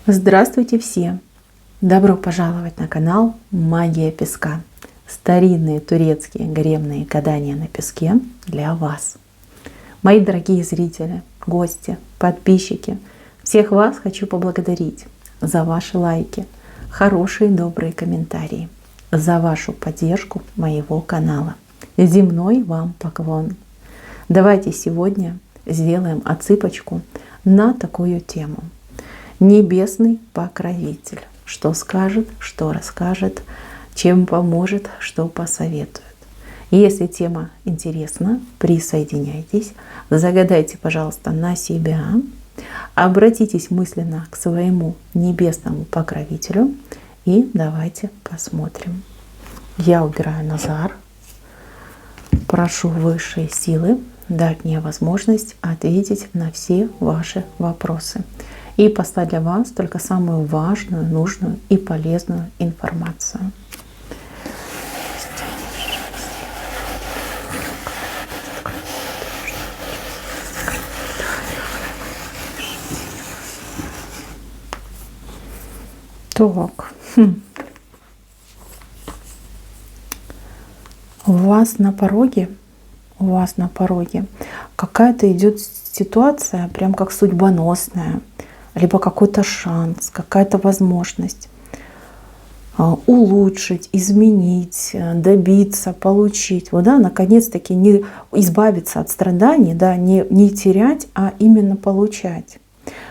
Здравствуйте все! Добро пожаловать на канал Магия Песка. Старинные турецкие гаремные гадания на песке для вас. Мои дорогие зрители, гости, подписчики, всех вас хочу поблагодарить за ваши лайки, хорошие добрые комментарии, за вашу поддержку моего канала. Земной вам поклон. Давайте сегодня сделаем отсыпочку на такую тему. Небесный покровитель. Что скажет, что расскажет, чем поможет, что посоветует. Если тема интересна, присоединяйтесь, загадайте, пожалуйста, на себя, обратитесь мысленно к своему небесному покровителю и давайте посмотрим. Я убираю Назар, прошу высшие силы дать мне возможность ответить на все ваши вопросы и послать для вас только самую важную, нужную и полезную информацию. Так. У вас на пороге какая-то идет ситуация, прям как судьбоносная, либо какой-то шанс, какая-то возможность улучшить, изменить, добиться, получить. Вот, да, наконец-таки не избавиться от страданий, да, не терять, а именно получать.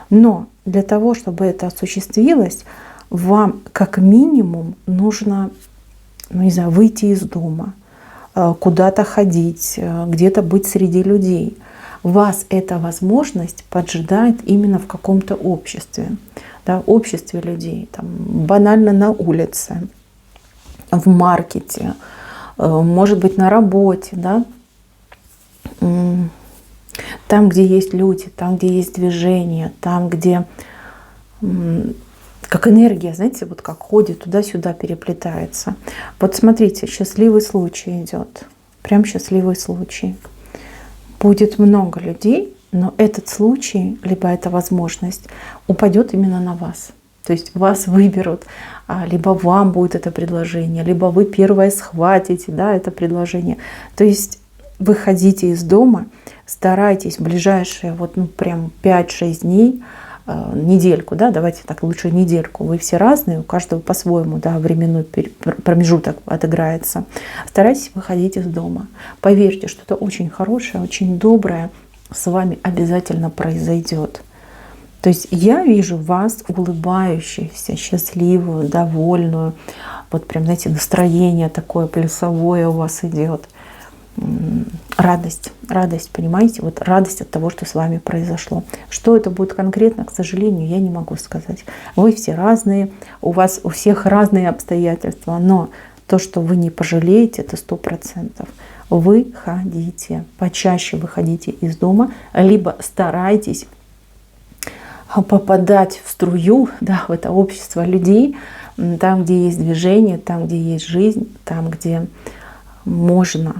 Но для того, чтобы это осуществилось, вам как минимум нужно, не знаю, выйти из дома, куда-то ходить, где-то быть среди людей. Вас эта возможность поджидает именно в каком-то обществе, да, обществе людей, там, банально на улице, в маркете, может быть, на работе, да, там, где есть люди, там, где есть движение, там, где как энергия, знаете, вот как ходит туда-сюда, переплетается. Вот смотрите, счастливый случай идет, прям счастливый случай. Будет много людей, но этот случай, либо эта возможность упадет именно на вас. То есть вас выберут, либо вам будет это предложение, либо вы первое схватите, да, это предложение. То есть выходите из дома, старайтесь в ближайшие вот, прям 5-6 дней, недельку, да, давайте так, лучше недельку. Вы все разные, у каждого по-своему, да, временной промежуток отыграется. Старайтесь выходить из дома. Поверьте, что-то очень хорошее, очень доброе с вами обязательно произойдет. То есть я вижу вас улыбающуюся, счастливую, довольную. Вот прям, знаете, настроение такое плюсовое у вас идет. Радость, понимаете, вот радость от того, что с вами произошло. Что это будет конкретно, к сожалению, я не могу сказать. Вы все разные, у вас у всех разные обстоятельства, но то, что вы не пожалеете, это 100%. Выходите, почаще выходите из дома, либо старайтесь попадать в струю, да, в это общество людей, там, где есть движение, там, где есть жизнь, там, где можно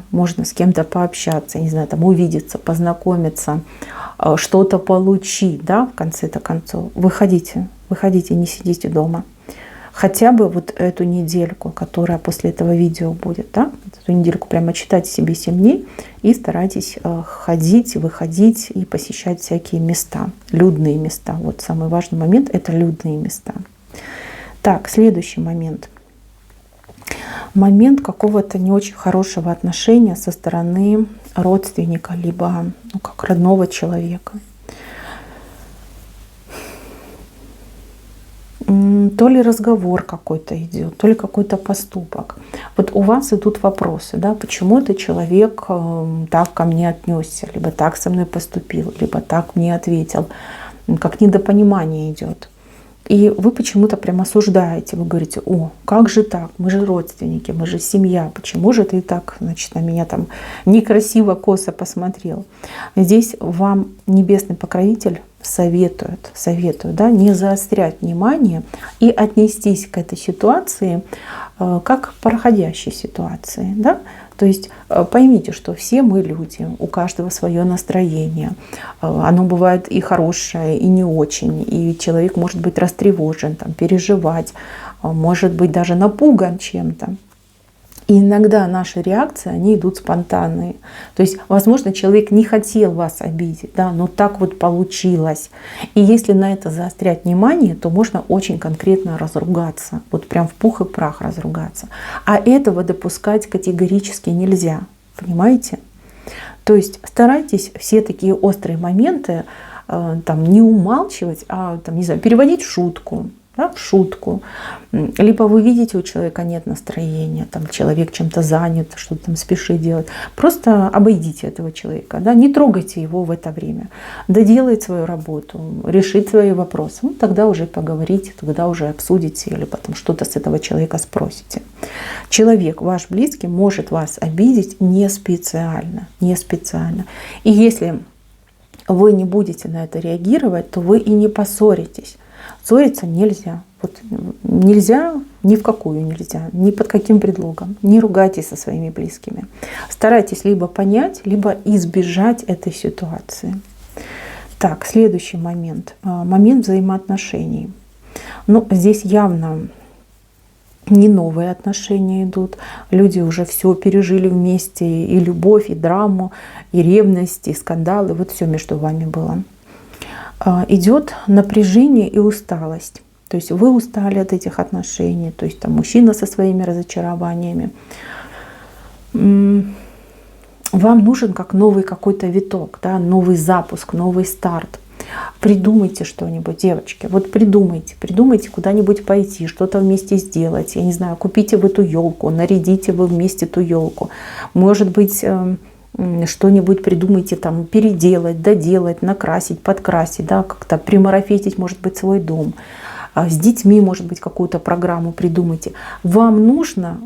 с кем-то пообщаться, не знаю, там увидеться, познакомиться, что-то получить, да, в конце-то концов. Выходите, не сидите дома. Хотя бы вот эту недельку, которая после этого видео будет, да, эту недельку прямо читайте себе 7 дней и старайтесь ходить, выходить и посещать всякие места, людные места. Вот самый важный момент – это людные места. Так, следующий момент. Момент какого-то не очень хорошего отношения со стороны родственника, либо как родного человека. То ли разговор какой-то идет, то ли какой-то поступок. Вот у вас идут вопросы, да, почему этот человек так ко мне отнесся, либо так со мной поступил, либо так мне ответил, как недопонимание идет. И вы почему-то прям осуждаете, вы говорите: о, как же так, мы же родственники, мы же семья, почему же ты так, значит, на меня там некрасиво, косо посмотрел. Здесь вам небесный покровитель советует, да, не заострять внимание и отнестись к этой ситуации как к проходящей ситуации, да. То есть поймите, что все мы люди, у каждого свое настроение. Оно бывает и хорошее, и не очень. И человек может быть растревожен, там, переживать, может быть даже напуган чем-то. И иногда наши реакции, они идут спонтанные. То есть, возможно, человек не хотел вас обидеть, да, но так вот получилось. И если на это заострять внимание, то можно очень конкретно разругаться. Вот прям в пух и прах разругаться. А этого допускать категорически нельзя. Понимаете? То есть старайтесь все такие острые моменты там, не умалчивать, а там, не знаю, переводить в шутку. Да, в шутку. Либо вы видите, у человека нет настроения, там человек чем-то занят, что-то там спешит делать. Просто обойдите этого человека, да, не трогайте его в это время. Доделает свою работу, решит свои вопросы. Ну, тогда уже поговорите, тогда уже обсудите или потом что-то с этого человека спросите. Человек, ваш близкий, может вас обидеть не специально. Не специально. И если вы не будете на это реагировать, то вы и не поссоритесь. Ссориться нельзя. Вот нельзя, ни в какую нельзя, ни под каким предлогом. Не ругайтесь со своими близкими. Старайтесь либо понять, либо избежать этой ситуации. Так, следующий момент. Момент взаимоотношений. Ну, здесь явно не новые отношения идут. Люди уже все пережили вместе. И любовь, и драму, и ревность, и скандалы. Вот все между вами было. Идет напряжение и усталость. То есть вы устали от этих отношений, то есть там мужчина со своими разочарованиями. Вам нужен как новый какой-то виток, да, новый запуск, новый старт. Придумайте что-нибудь, девочки. Вот придумайте куда-нибудь пойти, что-то вместе сделать. Я не знаю, купите вы ту елку, нарядите вы вместе ту елку. Может быть, что-нибудь придумайте, там, переделать, доделать, накрасить, подкрасить, да, как-то примарафетить, может быть, свой дом. С детьми, может быть, какую-то программу придумайте. Вам нужно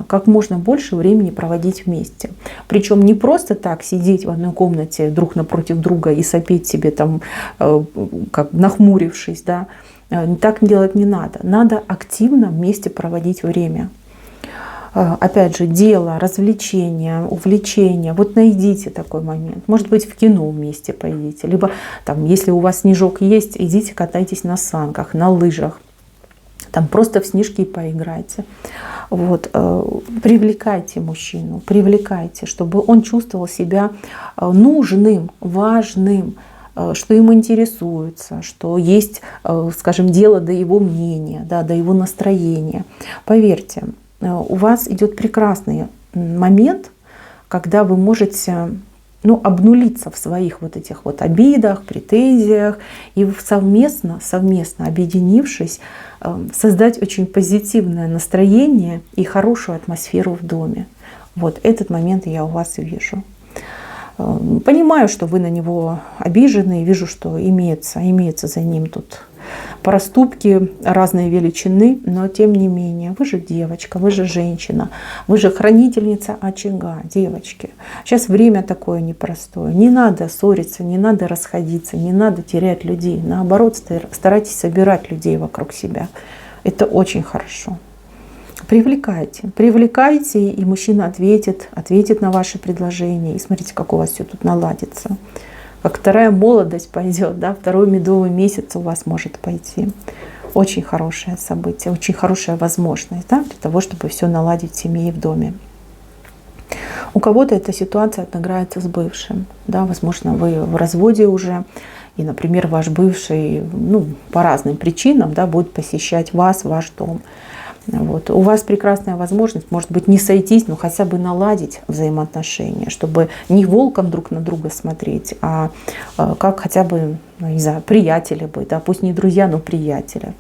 как можно больше времени проводить вместе. Причем не просто так сидеть в одной комнате друг напротив друга и сопеть себе там, как нахмурившись, да. Так делать не надо. Надо активно вместе проводить время. Опять же, дело, развлечения, увлечения. Вот найдите такой момент. Может быть, в кино вместе пойдите. Либо, там, если у вас снежок есть, идите катайтесь на санках, на лыжах. Там просто в снежки поиграйте. Вот. Привлекайте мужчину, привлекайте, чтобы он чувствовал себя нужным, важным, что им интересуется, что есть, скажем, дело до его мнения, да, до его настроения. Поверьте, у вас идет прекрасный момент, когда вы можете, ну, обнулиться в своих вот этих вот обидах, претензиях и совместно объединившись, создать очень позитивное настроение и хорошую атмосферу в доме. Вот этот момент я у вас вижу. Понимаю, что вы на него обижены, вижу, что имеется за ним тут проступки разной величины, но тем не менее, вы же девочка, вы же женщина, вы же хранительница очага, девочки. Сейчас время такое непростое. Не надо ссориться, не надо расходиться, не надо терять людей. Наоборот, старайтесь собирать людей вокруг себя. Это очень хорошо. Привлекайте, и мужчина ответит на ваши предложения. И смотрите, как у вас все тут наладится. Как вторая молодость пойдет, да, второй медовый месяц у вас может пойти. Очень хорошее событие, очень хорошая возможность, да, для того, чтобы все наладить в семье и в доме. У кого-то эта ситуация отыграется с бывшим. Да, возможно, вы в разводе уже, и, например, ваш бывший, ну, по разным причинам, да, будет посещать вас, ваш дом. Вот. У вас прекрасная возможность, может быть, не сойтись, но хотя бы наладить взаимоотношения, чтобы не волком друг на друга смотреть, а как хотя бы, ну, не знаю, приятели быть, да, пусть не друзья, но приятели.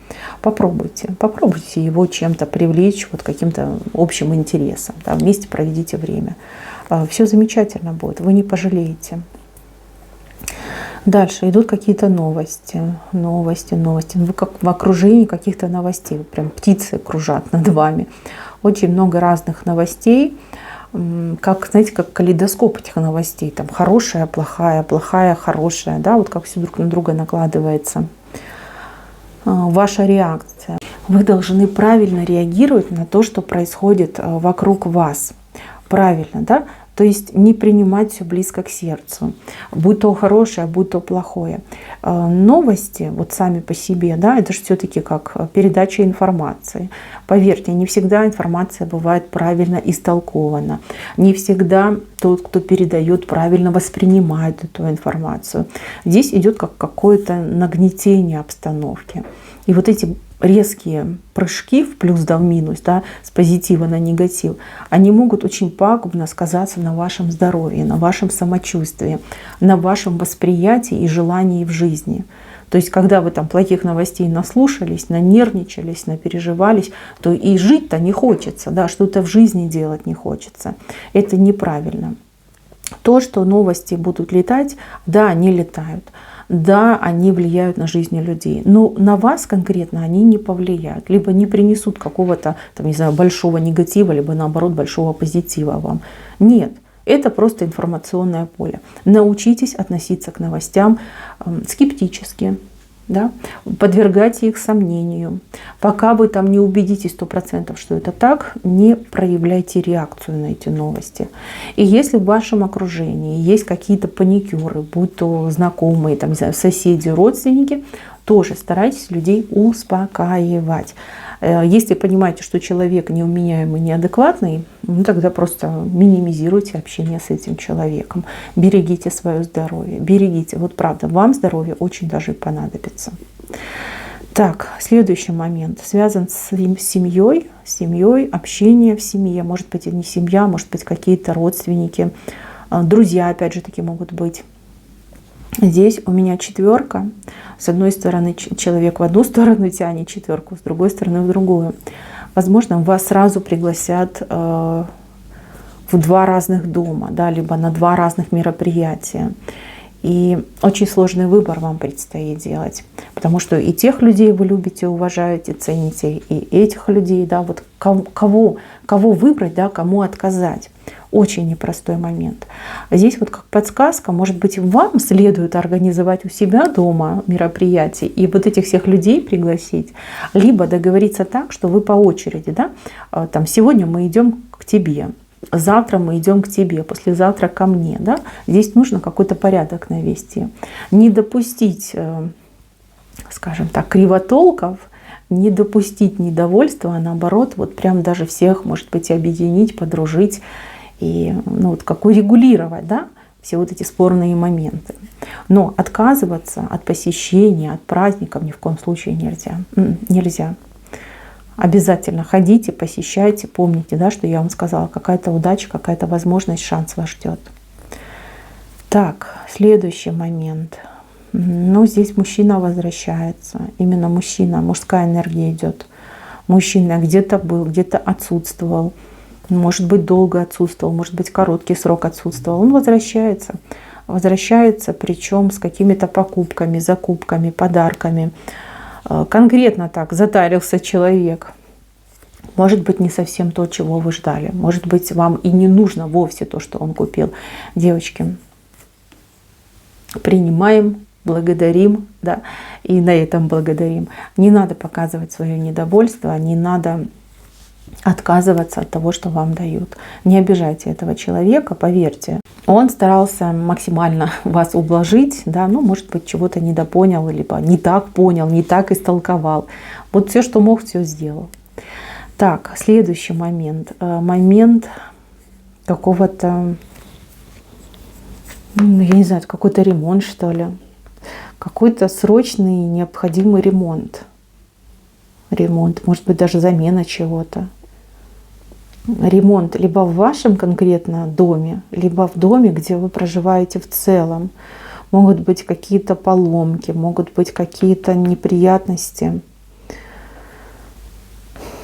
Попробуйте его чем-то привлечь, вот каким-то общим интересом, да, вместе проведите время. Все замечательно будет, вы не пожалеете. Дальше идут какие-то новости. Вы как в окружении каких-то новостей. Прям птицы кружат над вами. Очень много разных новостей. Как, знаете, как калейдоскоп этих новостей. Там хорошая, плохая, хорошая. Да, вот как все друг на друга накладывается. Ваша реакция. Вы должны правильно реагировать на то, что происходит вокруг вас. правильно, да? То есть не принимать все близко к сердцу, будь то хорошее, будь то плохое. Новости вот сами по себе, да, это же все-таки как передача информации. Поверьте, не всегда информация бывает правильно истолкована, не всегда тот, кто передает, правильно воспринимает эту информацию. Здесь идет как какое-то нагнетение обстановки. И вот эти резкие прыжки в плюс да в минус, да, с позитива на негатив, они могут очень пагубно сказаться на вашем здоровье, на вашем самочувствии, на вашем восприятии и желании в жизни. То есть, когда вы там плохих новостей наслушались, нанервничались, напереживались, то и жить-то не хочется, да, что-то в жизни делать не хочется. Это неправильно. То, что новости будут летать, да, они летают. Да, они влияют на жизнь людей, но на вас конкретно они не повлияют, либо не принесут какого-то, там, не знаю, большого негатива, либо наоборот большого позитива вам. Нет, это просто информационное поле. Научитесь относиться к новостям скептически. Да? Подвергайте их сомнению. Пока вы там не убедитесь 100%, что это так, не проявляйте реакцию на эти новости. И если в вашем окружении есть какие-то паникеры, будь то знакомые, там, не знаю, соседи, родственники, тоже старайтесь людей успокаивать. Если понимаете, что человек неуменяемый, неадекватный, ну, тогда просто минимизируйте общение с этим человеком. Берегите свое здоровье, берегите. Вот правда, вам здоровье очень даже понадобится. Так, следующий момент связан с семьей, общение в семье. Может быть, и не семья, может быть, какие-то родственники, друзья, опять же таки, могут быть. Здесь у меня 4. С одной стороны человек в одну сторону тянет 4, с другой стороны в другую. Возможно, вас сразу пригласят в 2 разных дома, да, либо на 2 разных мероприятия. И очень сложный выбор вам предстоит делать. Потому что и тех людей вы любите, уважаете, цените, и этих людей, да, вот кого выбрать, да, кому отказать. Очень непростой момент. Здесь вот как подсказка, может быть, вам следует организовать у себя дома мероприятие и вот этих всех людей пригласить, либо договориться так, что вы по очереди, да, там сегодня мы идем к тебе, завтра мы идем к тебе, послезавтра ко мне, да. Здесь нужно какой-то порядок навести, не допустить, скажем так, кривотолков, не допустить недовольства, а наоборот, вот прям даже всех, может быть, объединить, подружить. И ну, вот как урегулировать, да, все вот эти спорные моменты. Но отказываться от посещения, от праздников ни в коем случае нельзя. Нельзя. Обязательно ходите, посещайте, помните, да, что я вам сказала, какая-то удача, какая-то возможность, шанс вас ждет. Так, следующий момент. Ну, здесь мужчина возвращается. Именно мужчина, мужская энергия идет. Мужчина где-то был, где-то отсутствовал. Может быть, долго отсутствовал, может быть, короткий срок отсутствовал. Он возвращается. Возвращается, причем с какими-то покупками, закупками, подарками. Конкретно так затарился человек. Может быть, не совсем то, чего вы ждали. Может быть, вам и не нужно вовсе то, что он купил. Девочки, принимаем, благодарим, да, и на этом благодарим. Не надо показывать свое недовольство, не надо отказываться от того, что вам дают. Не обижайте этого человека, поверьте. Он старался максимально вас ублажить, да, ну, может быть, чего-то недопонял, либо не так понял, не так истолковал. Вот все, что мог, все сделал. Так, следующий момент. Момент какого-то, я не знаю, какой-то ремонт, что ли. Какой-то срочный необходимый ремонт. Ремонт, может быть, даже замена чего-то. Ремонт либо в вашем конкретно доме, либо в доме, где вы проживаете в целом. Могут быть какие-то поломки, могут быть какие-то неприятности.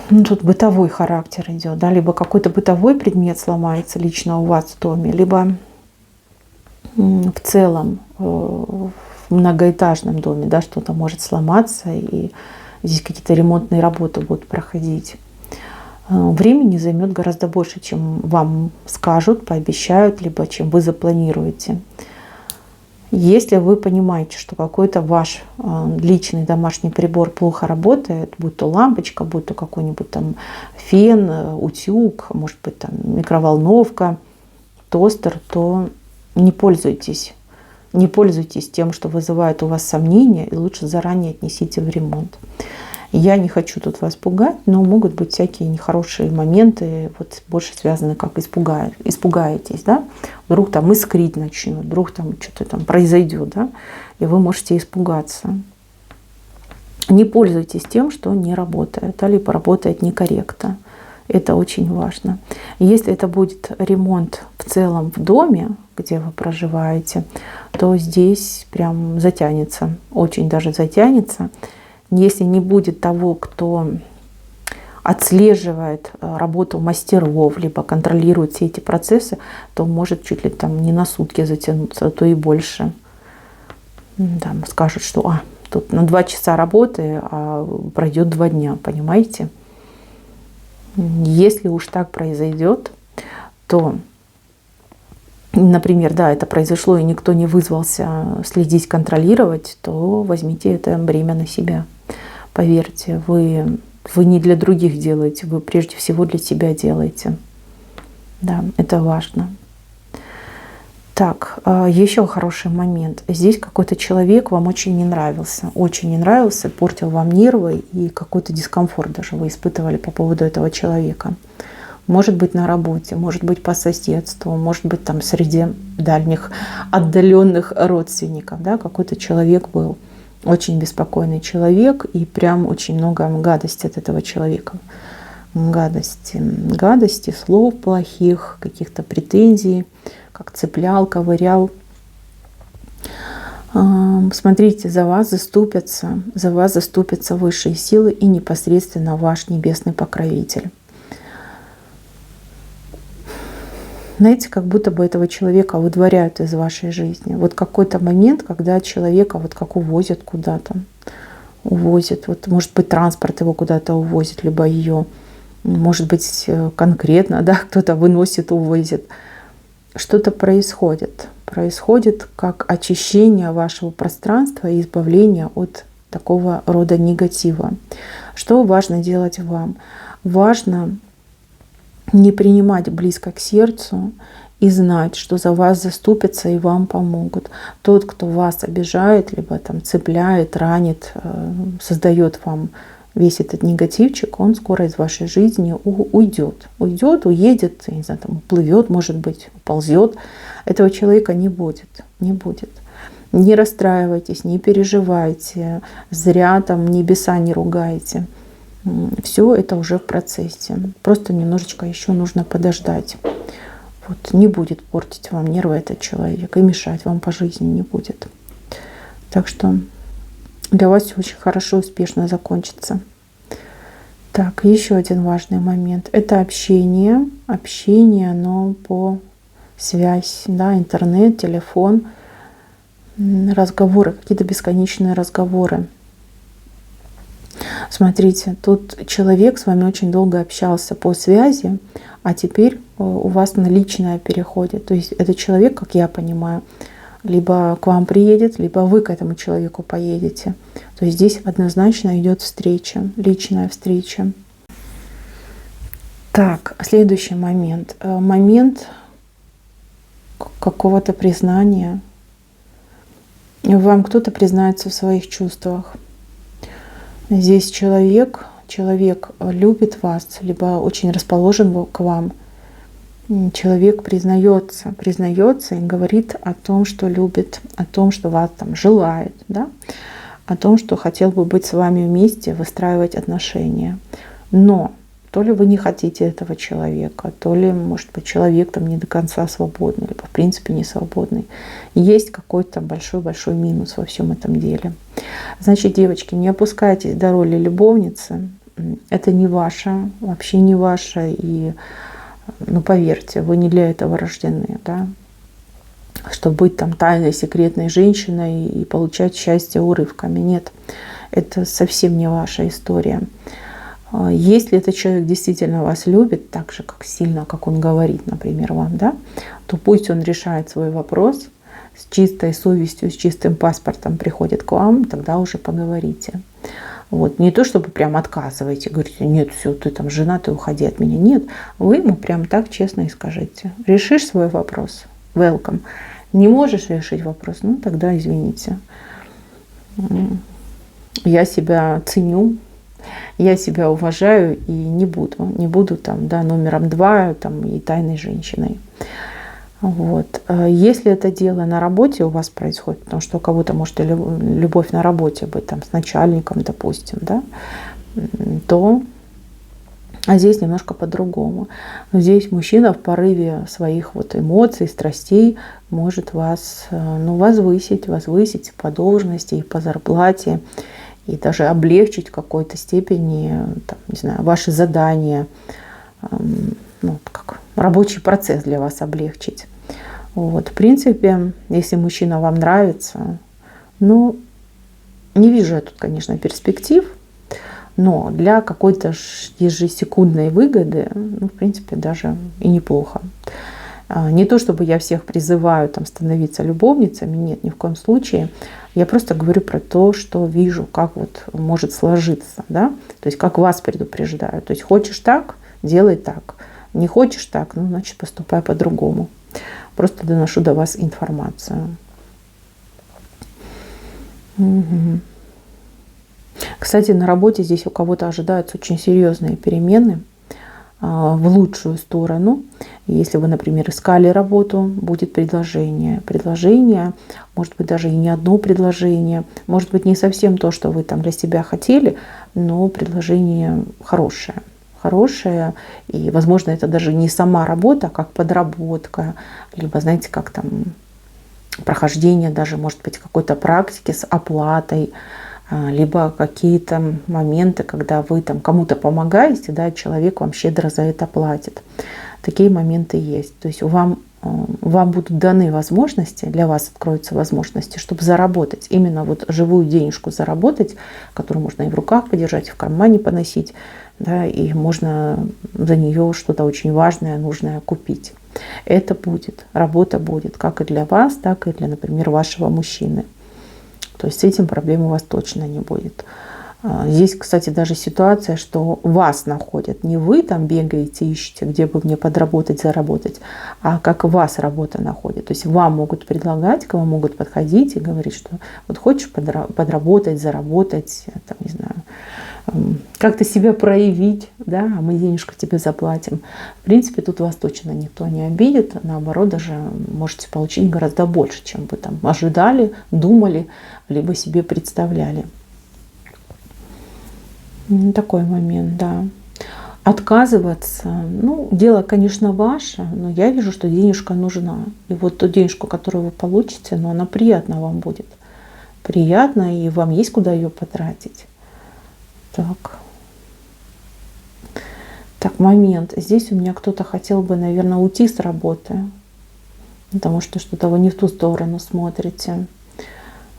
Ну, тут бытовой характер идет, да, либо какой-то бытовой предмет сломается лично у вас в доме, либо в целом в многоэтажном доме, да, что-то может сломаться, и здесь какие-то ремонтные работы будут проходить. Времени займет гораздо больше, чем вам скажут, пообещают, либо чем вы запланируете. Если вы понимаете, что какой-то ваш личный домашний прибор плохо работает, будь то лампочка, будь то какой-нибудь там фен, утюг, может быть там микроволновка, тостер, то не пользуйтесь. Не пользуйтесь тем, что вызывает у вас сомнения, и лучше заранее отнесите в ремонт. Я не хочу тут вас пугать, но могут быть всякие нехорошие моменты, вот больше связаны, как испугаетесь, да? Вдруг там искрить начнет, вдруг там что-то там произойдет, да? И вы можете испугаться. Не пользуйтесь тем, что не работает, да, либо работает некорректно. Это очень важно. Если это будет ремонт в целом в доме, где вы проживаете, то здесь прям затянется, очень даже затянется. Если не будет того, кто отслеживает работу мастеров, либо контролирует все эти процессы, то может чуть ли там не на сутки затянуться, а то и больше. Там скажут, что тут на 2 часа работы, а пройдет 2 дня, понимаете? Если уж так произойдет, то, например, да, это произошло, и никто не вызвался следить, контролировать, то возьмите это бремя на себя. Поверьте, вы не для других делаете, вы прежде всего для себя делаете. Да, это важно. Так, еще хороший момент. Здесь какой-то человек вам очень не нравился, портил вам нервы, и какой-то дискомфорт даже вы испытывали по поводу этого человека. Может быть, на работе, может быть, по соседству, может быть, там среди дальних, отдаленных родственников. Да, какой-то человек был. Очень беспокойный человек, и прям очень много гадости от этого человека. Гадости, слов плохих, каких-то претензий, как цеплял, ковырял. Смотрите, за вас заступятся высшие силы и непосредственно ваш небесный покровитель. Знаете, как будто бы этого человека выдворяют из вашей жизни. Вот какой-то момент, когда человека вот как увозят куда-то. Увозят. Вот, может быть, транспорт его куда-то увозит, либо ее. Может быть, конкретно, да, кто-то выносит, увозит. Что-то происходит. Происходит как очищение вашего пространства и избавление от такого рода негатива. Что важно делать вам? Важно не принимать близко к сердцу и знать, что за вас заступятся и вам помогут. Тот, кто вас обижает, либо там цепляет, ранит, создает вам весь этот негативчик, он скоро из вашей жизни уйдет. Уедет, я не знаю, там, уплывет, может быть, уползет. Этого человека не будет. Не расстраивайтесь, не переживайте, зря там небеса не ругайте. Все это уже в процессе. Просто немножечко еще нужно подождать. Вот, не будет портить вам нервы этот человек и мешать вам по жизни не будет. Так что для вас все очень хорошо, успешно закончится. Так, еще один важный момент. Это общение. Общение, но по связь, да, интернет, телефон, разговоры, какие-то бесконечные разговоры. Смотрите, тут человек с вами очень долго общался по связи, а теперь у вас на личное переходит. То есть этот человек, как я понимаю, либо к вам приедет, либо вы к этому человеку поедете. То есть здесь однозначно идет встреча, личная встреча. Так, следующий момент. Момент какого-то признания. Вам кто-то признается в своих чувствах. Здесь человек любит вас, либо очень расположен к вам. Человек признается и говорит о том, что любит, о том, что вас там желает, да? О том, что хотел бы быть с вами вместе, выстраивать отношения. Но то ли вы не хотите этого человека, то ли, может быть, человек там не до конца свободный, либо в принципе не свободный. Есть какой-то большой-большой минус во всем этом деле. Значит, девочки, не опускайтесь до роли любовницы. Это не ваше, вообще не ваше. И, ну, поверьте, вы не для этого рождены, да? Чтобы быть там тайной, секретной женщиной и получать счастье урывками. Нет, это совсем не ваша история. Если этот человек действительно вас любит, так же как сильно, как он говорит, например, вам, да, то пусть он решает свой вопрос с чистой совестью, с чистым паспортом приходит к вам, тогда уже поговорите. Вот. Не то, чтобы прям отказываете, говорите, нет, все, ты там женатый, уходи от меня. Нет, вы ему прям так честно и скажите. Решишь свой вопрос? Welcome. Не можешь решить вопрос? Ну, тогда извините. Я себя ценю, я себя уважаю и не буду там, да, номером 2 там, и тайной женщиной. Вот. Если это дело на работе у вас происходит, потому что у кого-то может и любовь на работе быть, там, с начальником, допустим, да, то здесь немножко по-другому. Но здесь мужчина в порыве своих вот эмоций, страстей может вас, ну, возвысить по должности и по зарплате, и даже облегчить в какой-то степени, там, не знаю, ваши задания, ну, как рабочий процесс для вас облегчить. Вот. В принципе, если мужчина вам нравится, ну, не вижу я тут, конечно, перспектив, но для какой-то ежесекундной выгоды, ну, в принципе, даже и неплохо. Не то, чтобы я всех призываю там становиться любовницами, нет, ни в коем случае. Я просто говорю про то, что вижу, как вот может сложиться, да, то есть как вас предупреждаю. То есть хочешь так, делай так. Не хочешь так, ну, значит, поступай по-другому. Просто доношу до вас информацию. Угу. Кстати, на работе здесь у кого-то ожидаются очень серьезные перемены в лучшую сторону. Если вы, например, искали работу, будет предложение. Предложение, может быть, даже и не одно предложение. Может быть, не совсем то, что вы там для себя хотели, но предложение хорошее. Хорошая, и, возможно, это даже не сама работа, а как подработка, либо, знаете, как там прохождение даже, может быть, какой-то практики с оплатой, либо какие-то моменты, когда вы там кому-то помогаете, да, человек вам щедро за это платит. Такие моменты есть. То есть вам будут даны возможности, для вас откроются возможности, чтобы заработать, именно вот живую денежку заработать, которую можно и в руках подержать, и в кармане поносить, да, и можно за нее что-то очень важное, нужное купить. Это будет, работа будет как и для вас, так и для, например, вашего мужчины. То есть с этим проблем у вас точно не будет. Здесь, кстати, даже ситуация, что вас находят. Не вы там бегаете, ищете, где бы мне подработать, заработать, а как вас работа находит. То есть вам могут предлагать, к вам могут подходить и говорить, что вот хочешь подработать, заработать, там, не знаю, как-то себя проявить, да, а мы денежку тебе заплатим. В принципе, тут вас точно никто не обидит. Наоборот, даже можете получить гораздо больше, чем вы там ожидали, думали, либо себе представляли. Такой момент, да. Отказываться, ну, дело, конечно, ваше, но я вижу, что денежка нужна. И вот ту денежку, которую вы получите, но она приятна вам будет. Приятно, и вам есть куда ее потратить. Так, момент. Здесь у меня кто-то хотел бы, наверное, уйти с работы, потому что что-то вы не в ту сторону смотрите.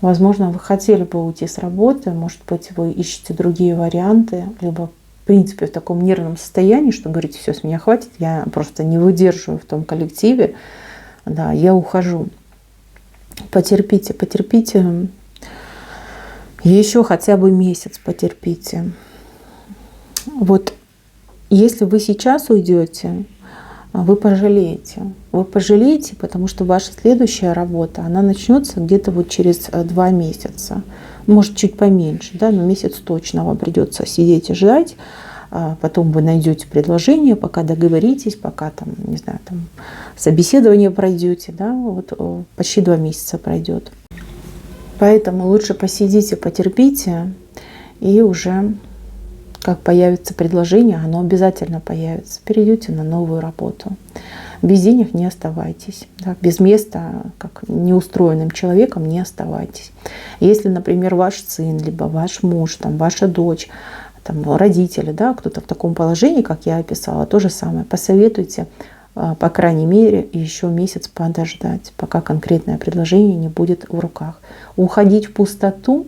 Возможно, вы хотели бы уйти с работы, может быть, вы ищете другие варианты, либо, в принципе, в таком нервном состоянии, что говорите, все, с меня хватит, я просто не выдерживаю в том коллективе, да, я ухожу. Потерпите, потерпите, еще хотя бы месяц потерпите. Вот если вы сейчас уйдете, вы пожалеете. Вы пожалеете, потому что ваша следующая работа, она начнется где-то вот через 2 месяца. Может, чуть поменьше, да, но месяц точно вам придется сидеть и ждать. Потом вы найдете предложение, пока договоритесь, пока там, не знаю, там собеседование пройдете, да, вот почти 2 месяца пройдет. Поэтому лучше посидите, потерпите, и уже как появится предложение, оно обязательно появится. Перейдете на новую работу. Без денег не оставайтесь. Да? Без места, как неустроенным человеком, не оставайтесь. Если, например, ваш сын, либо ваш муж, там, ваша дочь, там, родители, да, кто-то в таком положении, как я описала, то же самое. Посоветуйте, по крайней мере, еще месяц подождать, пока конкретное предложение не будет в руках. Уходить в пустоту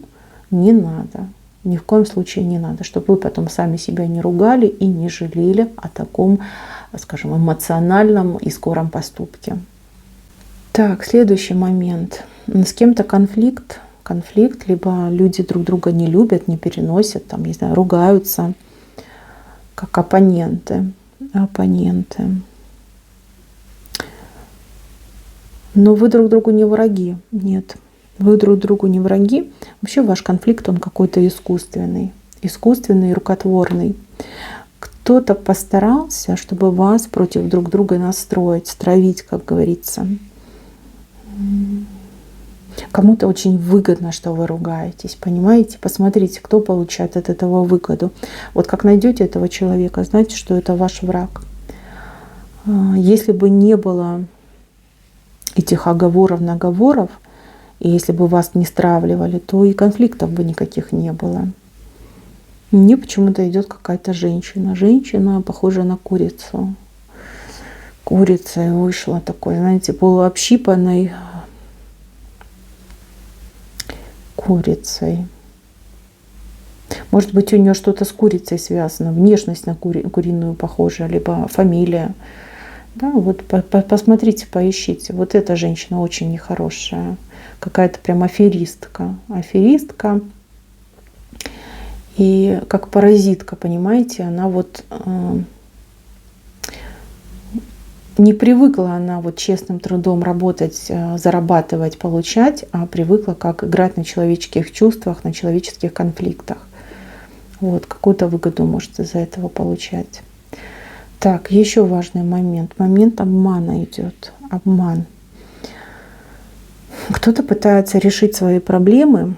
не надо. Ни в коем случае не надо, чтобы вы потом сами себя не ругали и не жалели о таком, скажем, эмоциональном и скором поступке. Так, следующий момент. С кем-то конфликт, либо люди друг друга не любят, не переносят, там, не знаю, ругаются, как оппоненты. Но вы друг другу не враги. Нет, вы друг другу не враги. Вообще ваш конфликт, он какой-то искусственный, рукотворный. Кто-то постарался, чтобы вас против друг друга настроить, стравить, как говорится. Кому-то очень выгодно, что вы ругаетесь, понимаете? Посмотрите, кто получает от этого выгоду. Вот как найдете этого человека, знайте, что это ваш враг. Если бы не было этих оговоров, наговоров, и если бы вас не стравливали, то и конфликтов бы никаких не было. Мне почему-то идет какая-то женщина. Женщина, похожая на курицу. Курица вышла такой, знаете, полуобщипанной курицей. Может быть, у нее что-то с курицей связано, внешность на куриную похожа, либо фамилия. Да, вот посмотрите, поищите. Вот эта женщина очень нехорошая. Какая-то прям аферистка. И как паразитка, понимаете, она вот не привыкла она вот честным трудом работать, зарабатывать, получать, а привыкла как играть на человеческих чувствах, на человеческих конфликтах. Вот, какую-то выгоду может из-за этого получать. Так, еще важный момент. Момент обмана идет. Обман. Кто-то пытается решить свои проблемы.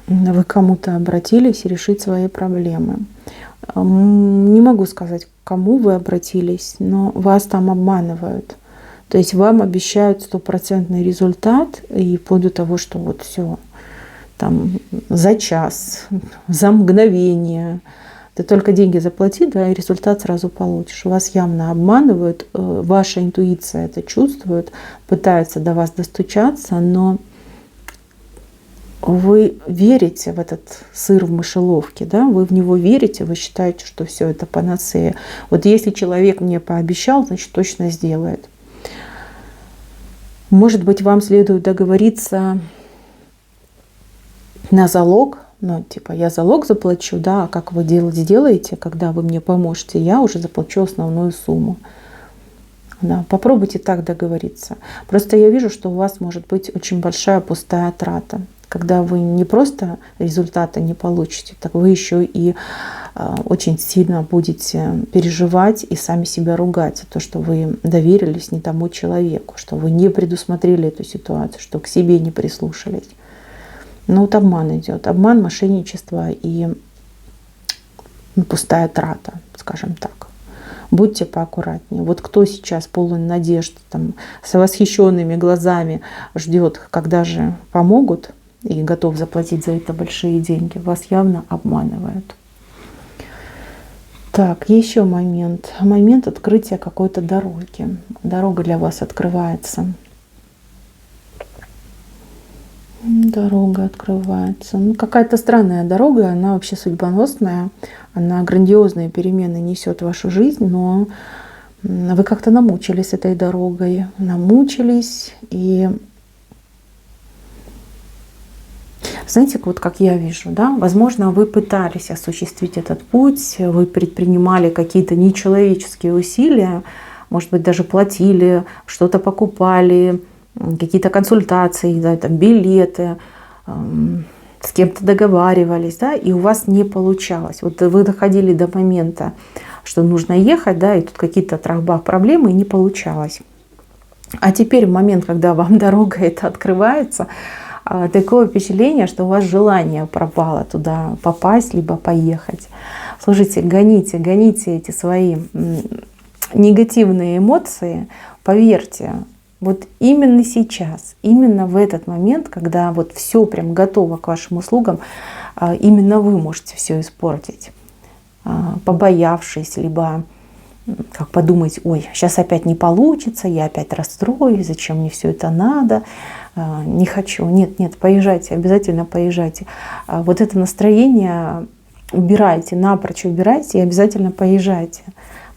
Вы к кому-то обратились и решить свои проблемы. Не могу сказать, к кому вы обратились, но вас там обманывают. То есть вам обещают стопроцентный результат, и вплоть до того, что вот все там за час, за мгновение. Ты только деньги заплати, да, и результат сразу получишь. Вас явно обманывают, ваша интуиция это чувствует, пытается до вас достучаться, но вы верите в этот сыр в мышеловке, да? Вы в него верите, вы считаете, что все это панацея. Вот если человек мне пообещал, значит точно сделает. Может быть, вам следует договориться на залог, ну, типа, я залог заплачу, да, а как вы сделаете, когда вы мне поможете, я уже заплачу основную сумму. Да, попробуйте так договориться. Просто я вижу, что у вас может быть очень большая пустая трата. Когда вы не просто результата не получите, так вы еще и очень сильно будете переживать и сами себя ругать за то, что вы доверились не тому человеку, что вы не предусмотрели эту ситуацию, что к себе не прислушались. Но вот обман идет. Обман, мошенничество и пустая трата, скажем так. Будьте поаккуратнее. Вот кто сейчас полон надежд, там, с восхищенными глазами ждет, когда же помогут, и готов заплатить за это большие деньги, вас явно обманывают. Так, еще момент. Момент открытия какой-то дороги. Дорога для вас открывается. Дорога открывается. Ну, какая-то странная дорога, она вообще судьбоносная, она грандиозные перемены несет в вашу жизнь, но вы как-то намучились этой дорогой, и знаете, вот как я вижу, да, возможно, вы пытались осуществить этот путь, вы предпринимали какие-то нечеловеческие усилия, может быть, даже платили, что-то покупали, какие-то консультации, да, там, билеты, с кем-то договаривались, да, и у вас не получалось. Вот вы доходили до момента, что нужно ехать, да, и тут какие-то трах-бах проблемы, и не получалось. А теперь в момент, когда вам дорога эта открывается, такое впечатление, что у вас желание пропало туда попасть, либо поехать. Слушайте, гоните эти свои негативные эмоции, поверьте, вот именно сейчас, именно в этот момент, когда вот все прям готово к вашим услугам, именно вы можете все испортить, побоявшись, либо как подумать, ой, сейчас опять не получится, я опять расстроюсь, зачем мне все это надо, не хочу. Нет, поезжайте, обязательно поезжайте. Вот это настроение убирайте, напрочь убирайте и обязательно поезжайте.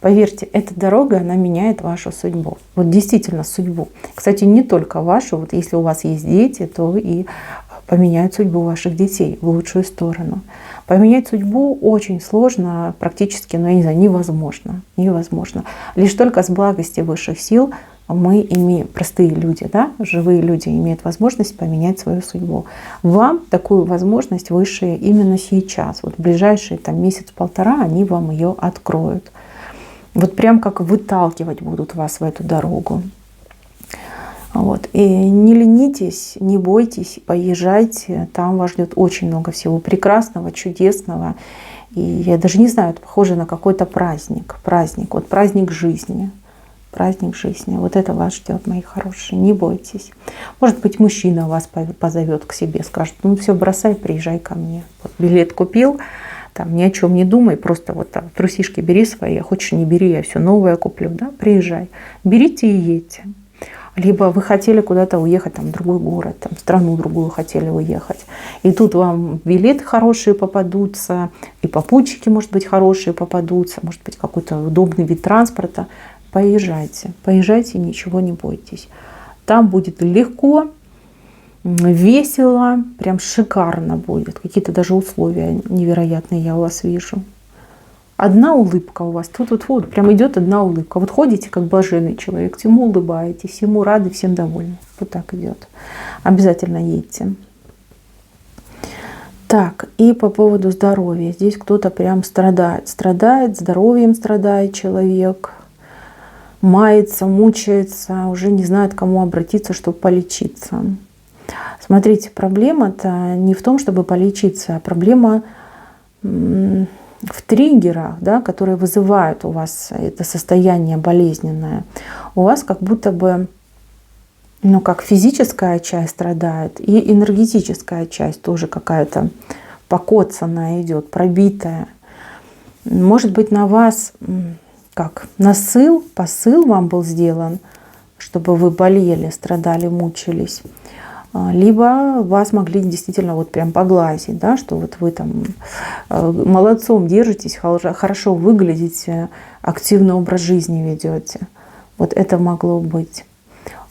Поверьте, эта дорога, она меняет вашу судьбу. Вот действительно судьбу. Кстати, не только вашу. Вот если у вас есть дети, то и поменяют судьбу ваших детей в лучшую сторону. Поменять судьбу очень сложно, практически, ну, я не знаю, невозможно. Невозможно. Лишь только с благости высших сил мы имеем, простые люди, да, живые люди имеют возможность поменять свою судьбу. Вам такую возможность высшие именно сейчас, вот в ближайшие там месяц-полтора они вам ее откроют. Вот прям как выталкивать будут вас в эту дорогу. Вот. И не ленитесь, не бойтесь, поезжайте, там вас ждет очень много всего прекрасного, чудесного. И я даже не знаю, это похоже на какой-то праздник. Праздник, вот праздник жизни. Праздник жизни. Вот это вас ждет, мои хорошие. Не бойтесь. Может быть, мужчина вас позовет к себе, скажет: ну все, бросай, приезжай ко мне. Вот билет купил, там ни о чем не думай, просто вот там трусишки бери свои, а хочешь не бери, я все новое куплю, да, приезжай. Берите и едьте. Либо вы хотели куда-то уехать, там, в другой город, там, в страну другую хотели уехать. И тут вам билеты хорошие попадутся, и попутчики, может быть, хорошие попадутся, может быть, какой-то удобный вид транспорта. Поезжайте, поезжайте, ничего не бойтесь. Там будет легко, весело, прям шикарно будет. Какие-то даже условия невероятные я у вас вижу. Одна улыбка у вас, тут вот прям идет одна улыбка. Вот ходите как блаженный человек, всему улыбаетесь, всему рады, всем довольны. Вот так идет. Обязательно едьте. Так, и по поводу здоровья. Здесь кто-то прям страдает. Страдает, здоровьем страдает человек. Мается, мучается, уже не знает, к кому обратиться, чтобы полечиться. Смотрите, проблема-то не в том, чтобы полечиться, а проблема в триггерах, да, которые вызывают у вас это состояние болезненное. У вас как будто бы, ну, как физическая часть страдает, и энергетическая часть тоже какая-то покоцанная идет, пробитая. Может быть, на вас как посыл вам был сделан, чтобы вы болели, страдали, мучились. Либо вас могли действительно вот прям поглазить, да, что вот вы там молодцом держитесь, хорошо выглядите, активный образ жизни ведете. Вот это могло быть.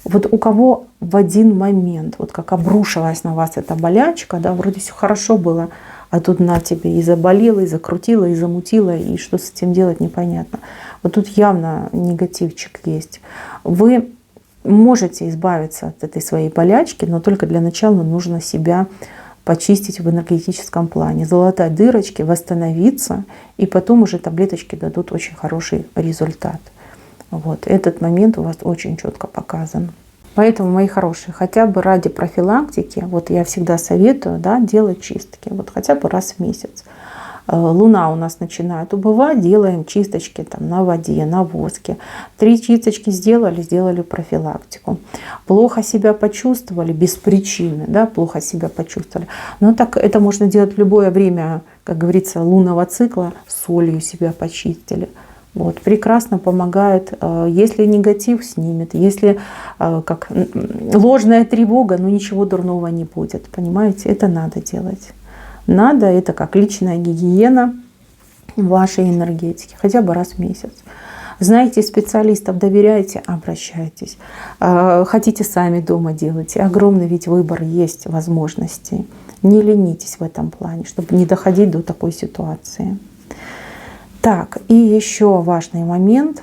Вот у кого в один момент, вот как обрушилась на вас эта болячка, да, вроде все хорошо было, а тут на тебе и заболело, и закрутило, и замутило, и что с этим делать непонятно. Вот тут явно негативчик есть. Вы можете избавиться от этой своей болячки, но только для начала нужно себя почистить в энергетическом плане, залатать дырочки, восстановиться, и потом уже таблеточки дадут очень хороший результат. Вот. Этот момент у вас очень четко показан. Поэтому, мои хорошие, хотя бы ради профилактики, вот я всегда советую, да, делать чистки, вот хотя бы раз в месяц. Луна у нас начинает убывать, делаем чисточки там на воде, на воске. 3 чисточки сделали профилактику. Плохо себя почувствовали без причины, да, плохо себя почувствовали. Но так это можно делать в любое время, как говорится, лунного цикла, солью себя почистили. Вот, прекрасно помогает, если негатив снимет, если как ложная тревога, но ничего дурного не будет, понимаете, это надо делать. Надо, это как личная гигиена вашей энергетики, хотя бы раз в месяц. Знаете специалистов, доверяете, обращайтесь. Хотите сами дома делайте. Огромный ведь выбор есть возможностей. Не ленитесь в этом плане, чтобы не доходить до такой ситуации. Так, и еще важный момент,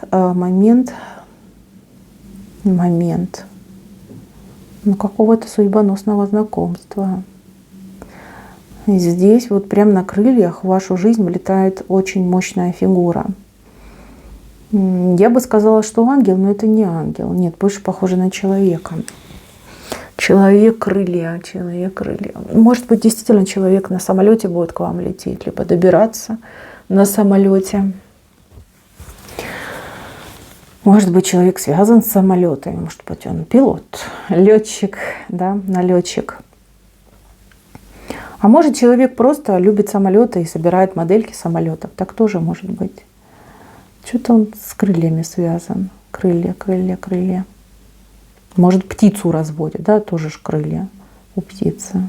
какого-то судьбоносного знакомства. И здесь вот прям на крыльях в вашу жизнь влетает очень мощная фигура. Я бы сказала, что ангел, но это не ангел. Нет, больше похоже на человека. Человек-крылья. Может быть, действительно человек на самолете будет к вам лететь, либо добираться на самолете. Может быть, человек связан с самолетами, может быть, он пилот, летчик, да, налетчик. А может, человек просто любит самолеты и собирает модельки самолетов. Так тоже может быть. Что-то он с крыльями связан. Крылья. Может, птицу разводит, да, тоже ж крылья у птицы.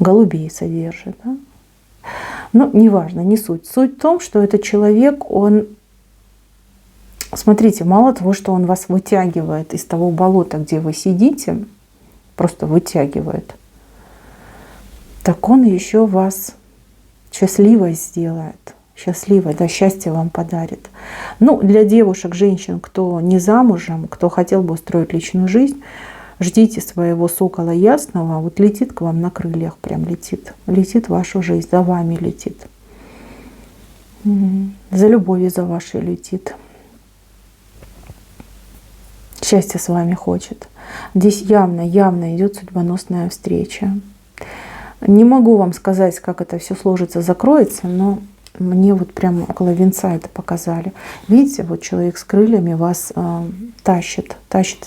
Голубей содержит, да. Ну, неважно, не суть. Суть в том, что этот человек, он, смотрите, мало того, что он вас вытягивает из того болота, где вы сидите, просто вытягивает, так он еще вас счастливой сделает. Счастливой, да, счастье вам подарит. Ну, для девушек, женщин, кто не замужем, кто хотел бы устроить личную жизнь, ждите своего сокола ясного. Вот летит к вам на крыльях, прям летит. Летит в вашу жизнь, за вами летит. За любовью за вашей летит. Счастье с вами хочет. Здесь явно идет судьбоносная встреча. Не могу вам сказать, как это все сложится, закроется, но мне вот прямо около венца это показали. Видите, вот человек с крыльями вас тащит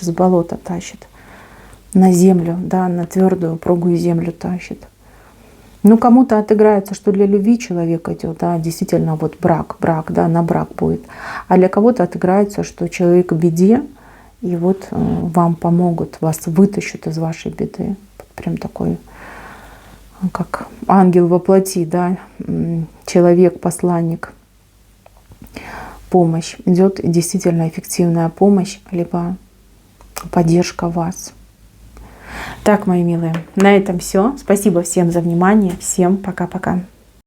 из болота, тащит на землю, да, на твердую, упругую землю тащит. Ну, кому-то отыграется, что для любви человек идет, да, действительно, вот брак, да, на брак будет. А для кого-то отыграется, что человек в беде, и вот вам помогут, вас вытащат из вашей беды. Прям такой, как ангел во плоти, да, человек, посланник, помощь. Идет действительно эффективная помощь, либо поддержка вас. Так, мои милые, на этом все. Спасибо всем за внимание. Всем пока-пока.